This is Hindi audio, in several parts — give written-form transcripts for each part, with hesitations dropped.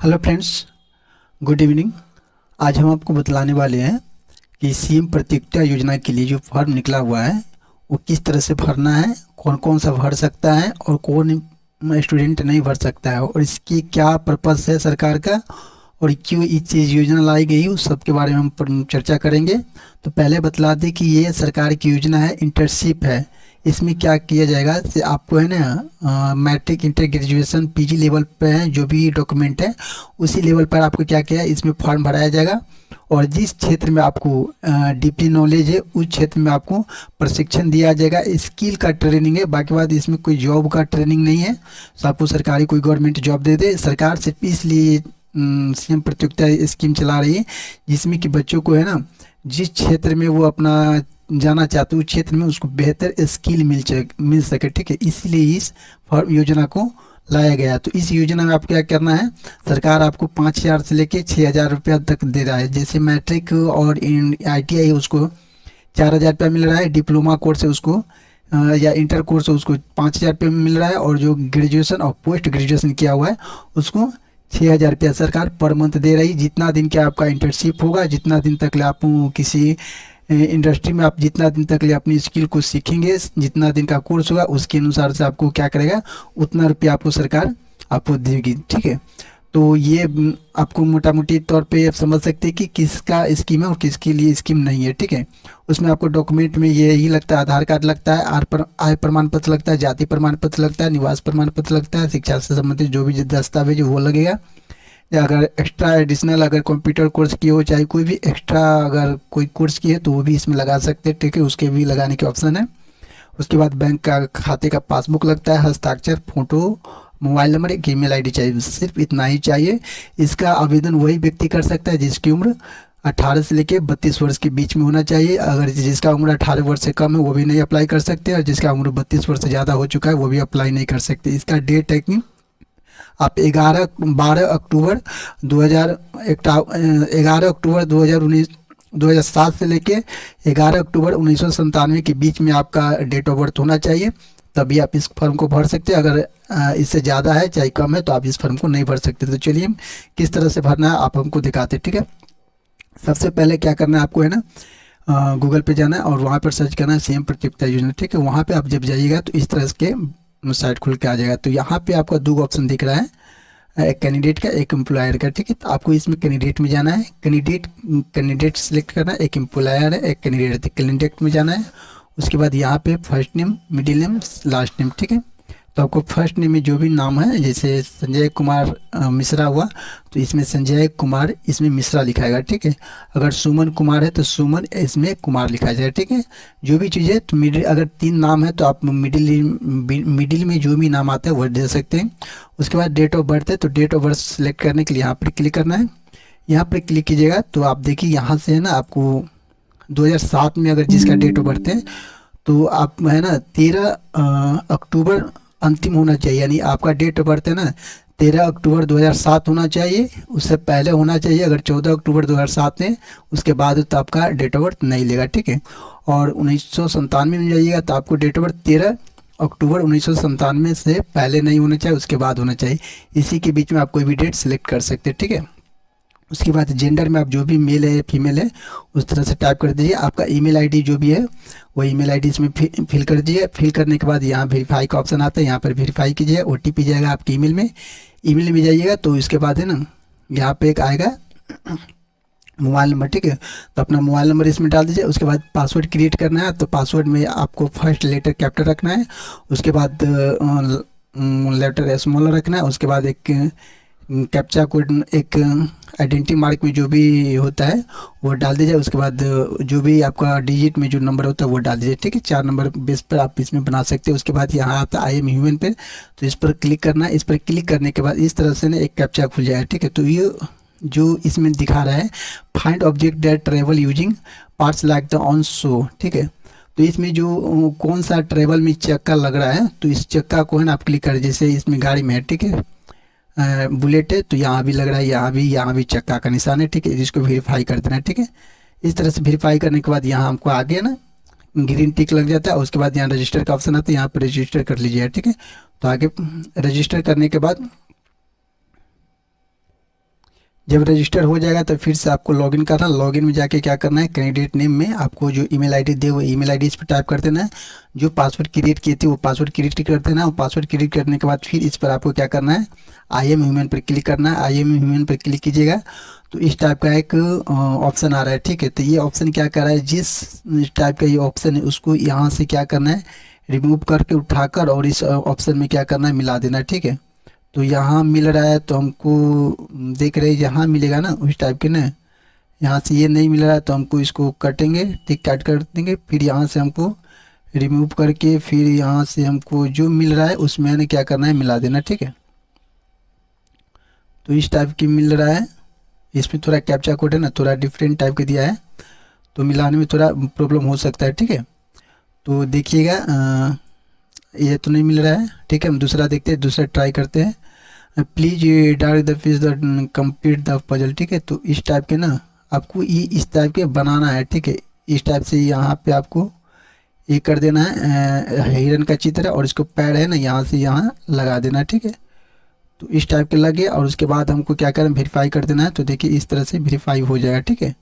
Hello friends, good evening. आज हम आपको बतलाने वाले हैं कि सीएम प्रतियोगिता योजना के लिए जो फॉर्म निकला हुआ है वो किस तरह से भरना है, कौन कौन सा भर सकता है और कौन स्टूडेंट नहीं भर सकता है, और इसकी क्या पर्पस है सरकार का, और क्यों ये चीज़ योजना लाई गई उस सब के बारे में हम चर्चा करेंगे। तो पहले बतला दें कि ये सरकार की योजना है, इंटर्नशिप है। इसमें क्या किया जाएगा से आपको है ना, matric, inter, graduation, PG level पे है जो भी डॉक्यूमेंट है उसी लेवल पर आपको क्या किया है, इसमें फॉर्म भराया जाएगा। और जिस क्षेत्र में आपको डीपली नॉलेज है उस क्षेत्र में आपको प्रशिक्षण दिया जाएगा। स्किल का ट्रेनिंग है, बाकी बात इसमें कोई जॉब का ट्रेनिंग नहीं है। तो आपको सरकारी कोई गवर्नमेंट जॉब दे दे, सरकार सिर्फ इसलिए सीएम प्रतियोगिता स्कीम चला रही है जिसमें कि बच्चों को है ना, जिस क्षेत्र में वो अपना जाना चाहते हो उस क्षेत्र में उसको बेहतर स्किल मिल सके। ठीक है, इसलिए इस फॉर्म योजना को लाया गया। तो इस योजना में आपको क्या करना है, सरकार आपको 5,000 से लेके 6,000 रुपया तक दे रहा है। जैसे मैट्रिक और ITI है उसको 4,000 रुपया मिल रहा है, डिप्लोमा कोर्स है उसको या इंटर कोर्स है उसको 5,000 रुपये में मिल रहा है, और जो ग्रेजुएशन और पोस्ट ग्रेजुएशन किया हुआ है उसको 6,000 रुपया सरकार पर मंथ दे रही है। जितना दिन का आपका इंटर्नशिप होगा, जितना दिन तक आप किसी इंडस्ट्री में आप जितना दिन तक अपनी स्किल को सीखेंगे, जितना दिन का कोर्स होगा उसके अनुसार से आपको क्या करेगा, उतना रुपया आपको सरकार आपको देगी। ठीक है, तो ये आपको मोटा मोटी तौर पे आप समझ सकते हैं कि किसका स्कीम है और किसके लिए स्कीम नहीं है। ठीक है, उसमें आपको डॉक्यूमेंट में यही लगता है, आधार कार्ड लगता है, आय प्रमाण पत्र लगता है, जाति प्रमाण पत्र लगता है, निवास प्रमाण पत्र लगता है, शिक्षा से संबंधित जो भी दस्तावेज वो लगेगा। या अगर एक्स्ट्रा एडिशनल अगर कंप्यूटर कोर्स किए हो, चाहे कोई भी एक्स्ट्रा अगर कोई कोर्स किए तो वो भी इसमें लगा सकते हैं। ठीक है, उसके भी लगाने के ऑप्शन है। उसके बाद बैंक का खाते का पासबुक लगता है, हस्ताक्षर, फोटो, मोबाइल नंबर, एक ईमेल आईडी चाहिए, सिर्फ इतना ही चाहिए। इसका आवेदन वही व्यक्ति कर सकता है जिसकी उम्र 18 से लेकर 32 वर्ष के बीच में होना चाहिए। अगर जिसका उम्र 18 वर्ष से कम है वो भी नहीं अप्लाई कर सकते, और जिसका उम्र 32 वर्ष से ज़्यादा हो चुका है वो भी अप्लाई नहीं कर सकते। इसका डेट है कि आप 12 अक्टूबर 2019 2007 से लेके 11 अक्टूबर 1997 के बीच में आपका डेट ऑफ बर्थ होना चाहिए, तभी आप इस फॉर्म को भर सकते हैं। अगर इससे ज़्यादा है चाहे कम है तो आप इस फॉर्म को नहीं भर सकते। तो चलिए हम किस तरह से भरना है आप हमको दिखाते हैं। ठीक है, सबसे पहले क्या करना है आपको है ना, गूगल पे जाना है और वहाँ पर सर्च करना है सीएम प्रतियोगिता योजना। ठीक है, वहाँ पे आप जब जाइएगा तो इस तरह के साइट खुल के आ जाएगा। तो यहाँ पे आपका दो ऑप्शन दिख रहा है, एक कैंडिडेट का, एक एम्प्लॉयर का। ठीक है, तो आपको इसमें कैंडिडेट में जाना है, कैंडिडेट सेलेक्ट करना है। एक एम्प्लॉयर है, एक कैंडिडेट है, कैंडिडेट में जाना है। उसके बाद यहाँ पे first name, middle name, last name. ठीक है, तो आपको फर्स्ट नेम में जो भी नाम है, जैसे संजय कुमार मिश्रा हुआ तो इसमें संजय कुमार इसमें मिश्रा लिखाएगा। ठीक है, अगर सुमन कुमार है तो सुमन इसमें कुमार लिखा जाएगा। ठीक है, जो भी चीज़ है तो मिडिल, अगर 3 नाम है तो आप मिडिल में जो भी नाम आता है वो दे सकते हैं। उसके बाद डेट ऑफ बर्थ है, तो डेट ऑफ बर्थ सेलेक्ट करने के लिए यहाँ पर क्लिक करना है। यहाँ पर क्लिक कीजिएगा तो आप देखिए यहाँ से है ना, आपको 2007 में अगर जिसका डेट ऑफ बर्थ है तो आप है ना 13 अक्टूबर अंतिम होना चाहिए, यानी आपका डेट ऑफ बर्थ है ना 13 अक्टूबर 2007 होना चाहिए, उससे पहले होना चाहिए। अगर 14 अक्टूबर 2007 है उसके बाद तो आपका डेट ऑफ बर्थ नहीं लेगा। ठीक है, और 1997 में जाइएगा तो आपको डेट ऑफ बर्थ 13 अक्टूबर 1997 से पहले नहीं होना चाहिए, उसके बाद होना चाहिए। इसी के बीच में आप कोई भी डेट सेलेक्ट कर सकते हैं। ठीक है, उसके बाद जेंडर में आप जो भी मेल है फीमेल है उस तरह से टाइप कर दीजिए। आपका ईमेल आईडी जो भी है वो ईमेल आईडी इसमें फिल कर दीजिए। फिल करने के बाद यहाँ वेरीफाई का ऑप्शन आता है, यहाँ पर वेरीफाई कीजिए। OTP जाएगा आपके ईमेल में, ईमेल में जाइएगा तो इसके बाद है ना यहाँ पे एक आएगा मोबाइल नंबर। ठीक है, तो अपना मोबाइल नंबर इसमें डाल दीजिए। उसके बाद पासवर्ड क्रिएट करना है, तो पासवर्ड में आपको फर्स्ट लेटर कैपिटल रखना है, उसके बाद लेटर स्मॉल रखना है, उसके बाद एक कैप्चा कोड, एक आइडेंटिटी मार्क में जो भी होता है वो डाल दीजिए। उसके बाद जो भी आपका डिजिट में जो नंबर होता है वो डाल दीजिए। ठीक है, 4 नंबर बेस पर आप इसमें बना सकते हैं। उसके बाद यहाँ आता है आई एम ह्यूमन पे, तो इस पर क्लिक करना है। इस पर क्लिक करने के बाद इस तरह से ना एक कैप्चा खुल जाएगा। ठीक है, तो ये जो इसमें दिखा रहा है find object that travel using parts like the on show. ठीक है, तो इसमें जो कौन सा ट्रेवल में चक्का लग रहा है तो इस चक्का को है ना आप क्लिक कर, जैसे इसमें गाड़ी में है। ठीक है, बुलेट है तो यहाँ भी लग रहा है, यहाँ भी चक्का का निशान है। ठीक है, इसको वेरीफाई कर देना है। ठीक है, इस तरह से वेरीफाई करने के बाद यहाँ हमको आगे ना ग्रीन टिक लग जाता है। उसके बाद यहाँ रजिस्टर का ऑप्शन आता है, यहाँ पर रजिस्टर कर लीजिए। ठीक है, तो आगे रजिस्टर करने के बाद जब रजिस्टर हो जाएगा तो फिर से आपको लॉगिन करना, लॉगिन में जाके क्या करना है, कैंडिडेट नेम में आपको जो ईमेल आईडी दे वो ईमेल आईडी इस पर टाइप कर देना है, जो पासवर्ड क्रिएट किए थे वो पासवर्ड क्रिएट कर देना है। वो पासवर्ड क्रिएट करने के बाद फिर इस पर आपको क्या करना है, आई एम ह्यूमन पर क्लिक करना है। आई एम ह्यूमन पर क्लिक कीजिएगा तो इस टाइप का एक ऑप्शन आ रहा है, ठीक है। तो ये ऑप्शन क्या कर रहा है, जिस टाइप का ये ऑप्शन है उसको यहाँ से क्या करना है, रिमूव करके उठाकर और इस ऑप्शन में क्या करना है, मिला देना है, ठीक है। तो यहाँ मिल रहा है तो हमको देख रहे हैं यहाँ मिलेगा ना उस टाइप के ना, यहाँ से ये नहीं मिल रहा है तो हमको इसको काटेंगे, ठीक, काट कर देंगे। फिर यहाँ से हमको रिमूव करके फिर यहाँ से हमको जो मिल रहा है उसमें हमें क्या करना है, मिला देना, ठीक है। तो इस टाइप की मिल रहा है, इसमें थोड़ा कैप्चा कोड है ना, थोड़ा डिफरेंट टाइप का दिया है तो मिलाने में थोड़ा प्रॉब्लम हो सकता है, ठीक है। तो देखिएगा ये तो नहीं मिल रहा है, ठीक है। हम दूसरा देखते हैं, दूसरा ट्राई करते हैं। Please dark the fish the complete the puzzle, ठीक है। तो इस टाइप के ना आपको ये इस टाइप के बनाना है, ठीक है। इस टाइप से यहाँ पे आपको ये कर देना है, हिरन का चित्र और इसको पैर है ना यहाँ से यहाँ लगा देना है, ठीक है। तो इस टाइप के लगे और उसके बाद हमको क्या करना, वेरीफाई कर देना है। तो देखिए इस तरह से वेरीफाई हो जाएगा, ठीक है।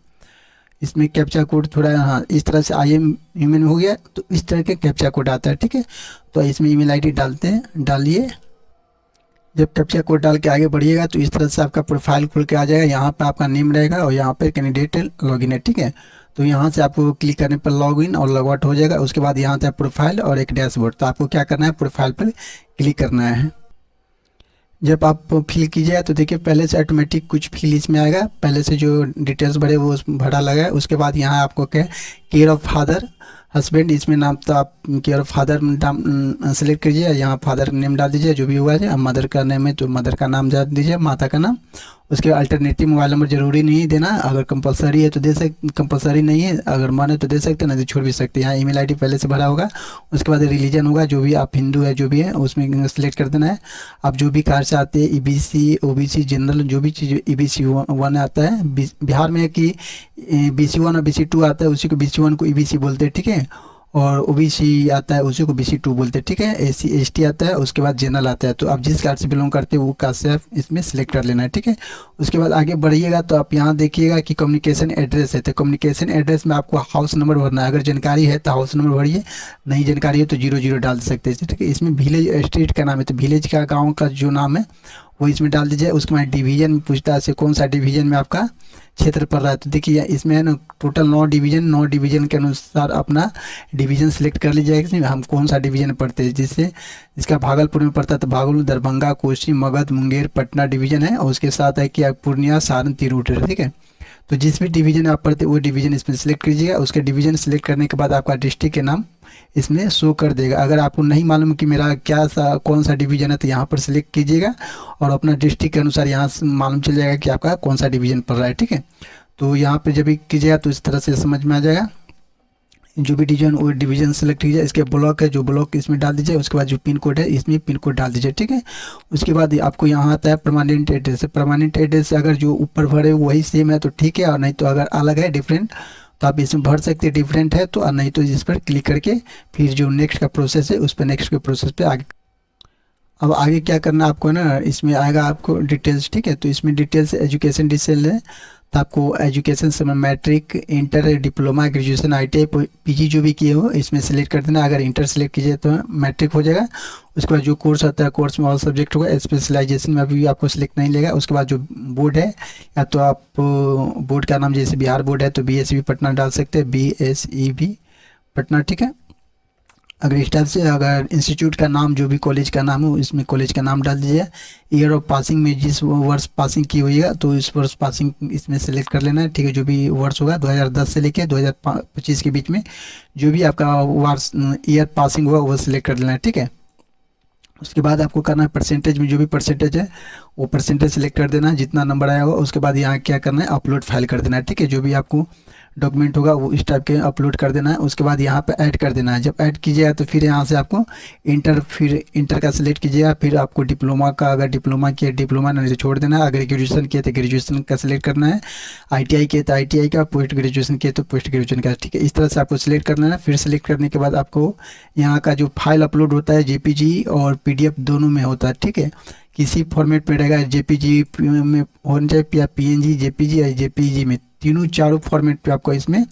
इसमें कैप्चा कोड थोड़ा, हाँ, इस तरह से आई एम ह्यूमन हो गया तो इस तरह के कैप्चा कोड आता है, ठीक है। तो इसमें ईमेल आईडी डालते हैं, डालिए। जब कैप्चा कोड डाल के आगे बढ़िएगा तो इस तरह से आपका प्रोफाइल खुल के आ जाएगा। यहाँ पे आपका नेम रहेगा और यहाँ पे कैंडिडेट लॉगिन है, ठीक है। तो यहाँ से आपको क्लिक करने पर लॉगिन और लॉग आउट हो जाएगा। उसके बाद यहाँ से प्रोफाइल और एक डैशबोर्ड, तो आपको क्या करना है, प्रोफाइल पर क्लिक करना है। जब आप फिल कीजिएगा तो देखिए पहले से ऑटोमेटिक कुछ फिल इसमें आएगा, पहले से जो डिटेल्स भरे वो भरा लगा है। उसके बाद यहाँ आपको क्या, केयर ऑफ फादर हस्बैंड, इसमें नाम तो आप केयर ऑफ फादर नाम सेलेक्ट कीजिए, यहाँ फादर नेम डाल दीजिए जो भी हुआ है। मदर का नेम है तो मदर का नाम डाल दीजिए, माता का नाम। उसके अल्टरनेटिव मोबाइल नंबर जरूरी नहीं देना, अगर कंपलसरी है तो दे सकते, कंपलसरी नहीं है अगर मन है तो दे सकते, नहीं तो छोड़ भी सकते। यहाँ ईमेल आईडी पहले से भरा होगा। उसके बाद रिलीजन होगा, जो भी आप हिंदू है जो भी है उसमें सेलेक्ट कर देना है। आप जो भी कास्ट से आते हैं, ईबीसी ओबीसी जनरल जो भी चीज़ ईबीसी 1 आता है, बिहार में कि BC1 और BC2 आता है उसी को BC1 को ईबीसी बोलते हैं, ठीक है। और ओबीसी आता है उसी को BC2 बोलते हैं, ठीक है। SC ST आता है, उसके बाद जनरल आता है। तो आप जिस कास्ट से बिलोंग करते हैं वो कास्ट से आप इसमें सेलेक्ट कर लेना है, ठीक है। उसके बाद आगे बढ़िएगा तो आप यहाँ देखिएगा कि कम्युनिकेशन एड्रेस है, तो कम्युनिकेशन एड्रेस में आपको हाउस नंबर भरना है। अगर जानकारी है तो हाउस नंबर भरिए, नहीं जानकारी है तो 00 डाल सकते हैं, ठीक है। इसमें विलेज स्ट्रीट का नाम है तो विलेज का गाँव का जो नाम है वो इसमें डाल दीजिए। उसके बाद डिवीजन में पूछता है से कौन सा डिवीजन में आपका क्षेत्र पड़ रहा है। तो देखिए इसमें है ना टोटल 9 डिवीजन, 9 डिवीजन के अनुसार अपना डिवीजन सेलेक्ट कर लीजिएगा। इसमें हम कौन सा डिवीजन पढ़ते हैं, जिससे इसका भागलपुर में पड़ता है तो भागलपुर, दरभंगा, कोसी, मगध, मुंगेर, पटना डिवीजन है। और उसके साथ है कि पूर्णिया, सारण, तिरहुत है, ठीक है। तो जिस भी डिवीजन आप पढ़ते वो डिवीजन इसमें सेलेक्ट कीजिएगा। उसके डिवीजन सेलेक्ट करने के बाद आपका डिस्ट्रिक्ट के नाम इसमें शो कर देगा। अगर आपको नहीं मालूम कि मेरा क्या सा कौन सा डिवीजन है तो यहाँ पर सिलेक्ट कीजिएगा और अपना डिस्ट्रिक्ट के अनुसार यहाँ से मालूम चल जाएगा कि आपका कौन सा डिवीजन पड़ रहा है, ठीक है। तो यहाँ पे जब भी कीजिएगा तो इस तरह से समझ में आ जाएगा। जो भी डिवीजन वो डिवीजन सेलेक्ट कीजिए। इसके ब्लॉक है जो ब्लॉक इसमें डाल दीजिए। उसके बाद जो पिन कोड है इसमें पिन कोड डाल दीजिए, ठीक है। उसके बाद आपको यहाँ आता है परमानेंट एड्रेस। परमानेंट एड्रेस अगर जो ऊपर भरे वही सेम है तो ठीक है, और नहीं तो अगर अलग है डिफरेंट तो आप इसमें भर सकते हैं डिफरेंट है तो, और नहीं तो इस पर क्लिक करके फिर जो नेक्स्ट का प्रोसेस है उस पर नेक्स्ट के प्रोसेस पे आगे। अब आगे क्या करना है आपको ना, इसमें आएगा आपको डिटेल्स, ठीक है। तो इसमें डिटेल्स एजुकेशन डिटेल है तो आपको एजुकेशन से matric, inter, diploma, graduation, ITI, PG जो भी किए हो इसमें सेलेक्ट कर देना। अगर इंटर सेलेक्ट कीजिए तो मैट्रिक हो जाएगा। उसके बाद जो कोर्स आता है कोर्स में ऑल सब्जेक्ट होगा। स्पेशलाइजेशन में अभी आपको सिलेक्ट नहीं लेगा। उसके बाद जो बोर्ड है या तो आप बोर्ड का नाम जैसे बिहार बोर्ड है तो BSEB पटना डाल सकते हैं, BSEB पटना, ठीक है। अगर इस टाइप से अगर इंस्टीट्यूट का नाम जो भी कॉलेज का नाम हो इसमें कॉलेज का नाम डाल दीजिए। ईयर ऑफ पासिंग में जिस वर्ष पासिंग की हुई है तो इस वर्ष पासिंग इसमें सेलेक्ट कर लेना है, ठीक है। जो भी वर्ष होगा 2010 से लेके 2025 के बीच में जो भी आपका वर्ष ईयर पासिंग हुआ वो सिलेक्ट कर लेना है, ठीक है। उसके बाद आपको करना है परसेंटेज में जो भी परसेंटेज है वो परसेंटेज सेलेक्ट कर देना है जितना नंबर आया होगा। उसके बाद यहाँ क्या करना है, अपलोड फाइल कर देना है, ठीक है। जो भी आपको डॉक्यूमेंट होगा वो इस टाइप के अपलोड कर देना है। उसके बाद यहाँ पे ऐड कर देना है। जब ऐड कीजिएगा तो फिर यहाँ से आपको इंटर का सिलेक्ट कीजिएगा। फिर आपको डिप्लोमा का, अगर डिप्लोमा किया डिप्लोमा नहीं तो छोड़ देना है। अगर ग्रेजुएशन किया तो ग्रेजुएशन का सिलेक्ट करना है। ITI किया तो ITI का, पोस्ट ग्रेजुएशन किया तो पोस्ट ग्रेजुएशन का, ठीक है। इस तरह से आपको सिलेक्ट करना है। फिर सिलेक्ट करने के बाद आपको यहाँ का जो फाइल अपलोड होता है JPG और PDF दोनों में होता है, ठीक है। किसी फॉर्मेट में रहेगा, जेपीजी में होना चाहिए या पीएनजी, जेपीजी या जेपीजी में, तीनों चारों फॉर्मेट पे आपको इसमें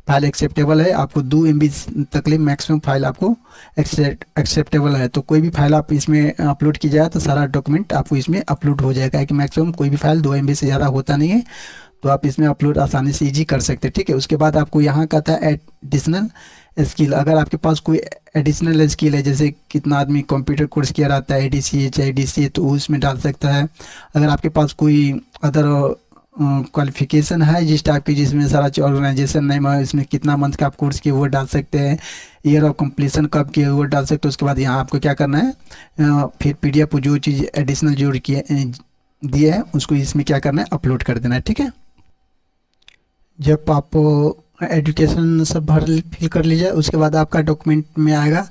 फाइल एक्सेप्टेबल है। आपको 2 MB तक मैक्सिमम फाइल आपको एक्सेप्टेबल है। तो कोई भी फाइल आप इसमें अपलोड की जाए तो सारा डॉक्यूमेंट आपको इसमें अपलोड हो जाएगा, कि मैक्सिमम कोई भी फाइल 2 MB से ज़्यादा होता नहीं है, तो आप इसमें अपलोड आसानी से ईजी कर सकते हैं, ठीक है। उसके बाद आपको यहाँ का था एडिशनल स्किल। अगर आपके पास कोई एडिशनल स्किल है, जैसे कितना आदमी कंप्यूटर कोर्स किया रहता है, ADCA या ADCA, तो उसमें डाल सकता है। अगर आपके पास कोई अदर क्वालिफिकेशन है जिस टाइप की, जिसमें सारा ऑर्गेनाइजेशन नेम है, इसमें कितना मंथ का आप कोर्स किए वो डाल सकते हैं, ईयर ऑफ कंप्लीशन कब किए वो डाल सकते हैं। उसके बाद यहाँ आपको क्या करना है, फिर PDF जो चीज़ एडिशनल जोड़ किए दिए है उसको इसमें क्या करना है, अपलोड कर देना है, ठीक है। जब आप एजुकेशन सब फिल कर लीजिए, उसके बाद आपका डॉक्यूमेंट में आएगा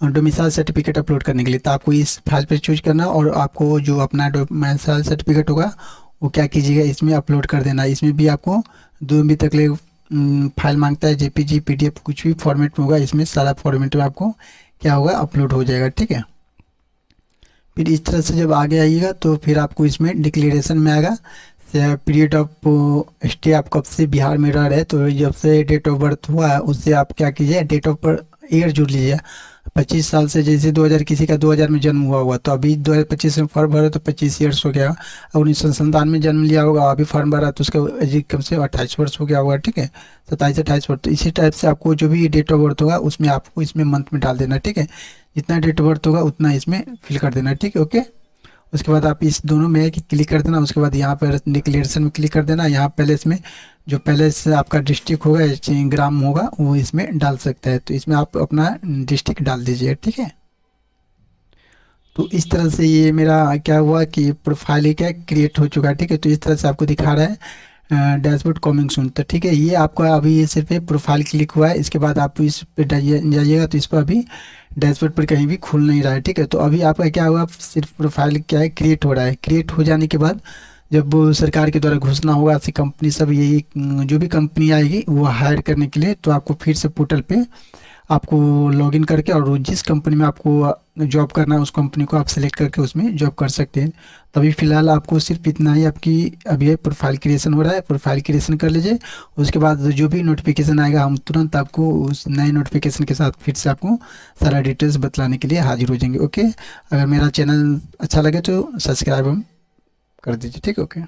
डोमिसाइल सर्टिफिकेट अपलोड करने के लिए। तो आपको इस फाइल पर चूज करना, और आपको जो अपना डोमिसाइल सर्टिफिकेट होगा वो क्या कीजिएगा, इसमें अपलोड कर देना। इसमें भी आपको 2 MB तक ले फाइल मांगता है, JPG PDF कुछ भी फॉर्मेट में होगा, इसमें सारा फॉर्मेट में आपको क्या होगा, अपलोड हो जाएगा, ठीक है। फिर इस तरह से जब आगे आइएगा तो फिर आपको इसमें डिक्लेरेशन में आएगा पीरियड ऑफ स्टे, आप कब से बिहार में रह रहे हैं। तो जब से डेट ऑफ बर्थ हुआ है उससे आप क्या कीजिए, डेट ऑफ बर्थ ईयर जोड़ लीजिए। 25 साल से, जैसे 2000 किसी का 2000 में जन्म हुआ तो अभी 2025 में फॉर्म भरा तो 25 ईयर्स हो गया। 1997 में जन्म लिया होगा, अभी फॉर्म भरा तो उसका एज कम से 28 वर्ष हो गया होगा, ठीक है, 27-28 वर्ष। तो इसी टाइप से आपको जो भी डेट ऑफ बर्थ होगा उसमें आपको इसमें मंथ में डाल देना, ठीक है। जितना डेट ऑफ बर्थ होगा उतना इसमें फिल कर देना, ठीक है, ओके। उसके बाद आप इस दोनों में क्लिक कर देना। उसके बाद यहाँ पर डिक्लेरेशन में क्लिक कर देना। यहाँ पहले इसमें जो पहले से आपका डिस्ट्रिक्ट होगा, ग्राम होगा, वो इसमें डाल सकता है। तो इसमें आप अपना डिस्ट्रिक्ट डाल दीजिए, ठीक है। तो इस तरह से ये मेरा क्या हुआ कि प्रोफाइल ही क्या क्रिएट हो चुका है, ठीक है। तो इस तरह से आपको दिखा रहा है डैशबोर्ड कमिंग सून। तो ठीक है, ये आपका अभी ये सिर्फ प्रोफाइल क्लिक हुआ है। इसके बाद आप इस पे जाइएगा तो इस पर अभी डैशबोर्ड पर कहीं भी खुल नहीं रहा है, ठीक है। तो अभी आपका क्या हुआ, सिर्फ प्रोफाइल क्या है क्रिएट हो रहा है। क्रिएट हो जाने के बाद जब सरकार के द्वारा घोषणा होगा, ऐसी कंपनी सब यही जो भी कंपनी आएगी वो हायर करने के लिए, तो आपको फिर से पोर्टल पे आपको लॉगिन करके और जिस कंपनी में आपको जॉब करना है उस कंपनी को आप सेलेक्ट करके उसमें जॉब कर सकते हैं। तभी फ़िलहाल आपको सिर्फ इतना ही आपकी अभी प्रोफाइल क्रिएशन हो रहा है। प्रोफाइल क्रिएशन कर लीजिए, उसके बाद जो भी नोटिफिकेशन आएगा हम तुरंत आपको उस नए नोटिफिकेशन के साथ फिर से आपको सारा डिटेल्स बतलाने के लिए हाजिर हो जाएंगे, ओके। अगर मेरा चैनल अच्छा लगे तो सब्सक्राइब हम कर दीजिए, ठीक है, ओके।